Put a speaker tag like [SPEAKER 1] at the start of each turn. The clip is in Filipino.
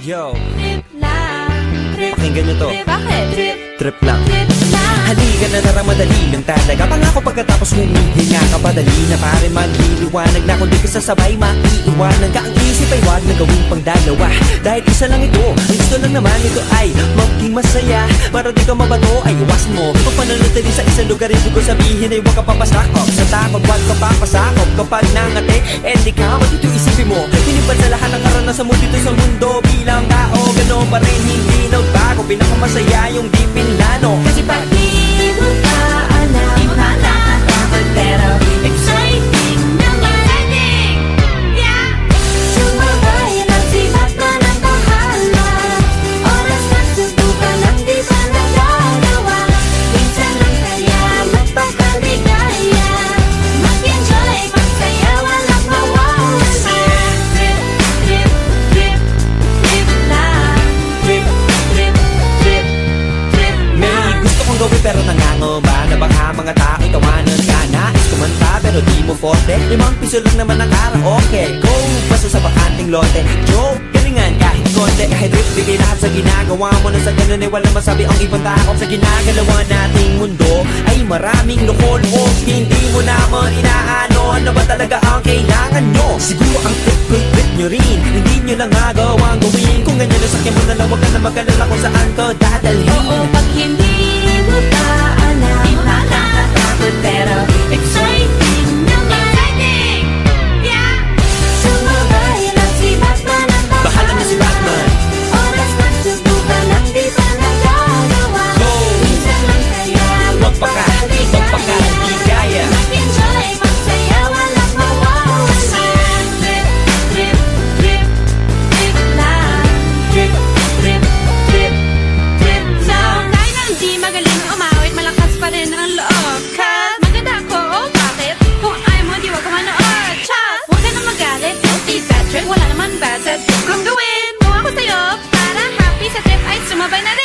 [SPEAKER 1] Yo,
[SPEAKER 2] Trip lang, trip,
[SPEAKER 1] pakinggan nyo to.
[SPEAKER 2] trip, bakit? Trip,
[SPEAKER 1] Trip lang.
[SPEAKER 2] trip lang.
[SPEAKER 1] Halika na tara, madali lang talaga. Pangako pagkatapos humihinga ka, padali na pare magliliwanag na. Kung di ka sasabay, maiiwanan ka. Ang isip ay wag na gawing pangdalawa, dahil isa lang ito. Ang gusto lang naman ito ay maging masaya. Para di ka mabato ay iwasan mo pagpananatili sa isang lugar. Ibig ko sabihin ay huwag ka papasakop sa takot, huwag ka papasakop. Kapag nangate, di ka dito isipin mo. Hinipad sa lahat ng karanasan mo dito sa mundo. Bilang tao, gano'n pa rin hindi nagbago. Pinakamasaya yung di pinlano. Kasi
[SPEAKER 2] Pag di mo pa alam, nakakatakot pero exciting na marinig. Yeah! Sumabay lang si Batman ang bahala. Oras na subukan ang di pa nagagawa. Minsan lang kaya magpapakaligaya. Mag-enjoy, magsaya, walang mawawala. Trip, trip, trip, trip lang. Trip, trip, trip, trip
[SPEAKER 1] may
[SPEAKER 2] lang.
[SPEAKER 1] gusto kong gawin pero nangangamba na baka mga tao'y tawanan ka. Nais kumanta pero di mo forte. 5 piso lang naman ang karaoke. Go, basta sa bakanting lote. Joke, galingan kahit konti. Kahit rip, bigay lahat sa ginagawa mo. Na sa ganun ay walang masabi ang ibang tao. Sa ginagalawa nating mundo ay maraming loko-loko. Hindi mo naman inaano ano ba talaga ang kailangan nyo. Siguro ang trip nyo rin, hindi nyo lang agawang gawin. Kung ganyan na sakyan mo na lang, wag ka na mag-alala kung saan ka dadalhin.
[SPEAKER 2] Oo, pag hindi mo pa alam, nakakatakot pero exciting na marinig. Yeah! Sumabay lang si Batman ang
[SPEAKER 1] Bahala na si Batman.
[SPEAKER 2] Oras na subukan ang di pa nagagawa.
[SPEAKER 1] Go!
[SPEAKER 2] Minsan lang kaya
[SPEAKER 1] magpakaligaya.
[SPEAKER 2] Mag-enjoy, magsaya, walang mawawala. Trip, trip, trip, trip lang. Trip, trip, trip, trip lang. Kahit na hindi magaling umawit, malakas pa rin ang loob. Cause maganda ako, oh bakit? Kung ayaw mo, di wag ka manood. Chas! Huwag ka na magalit, guilty bad trip. Wala naman bad set kung gawin. Kung ako sa'yo, para happy sa trip ay sumabay na rin.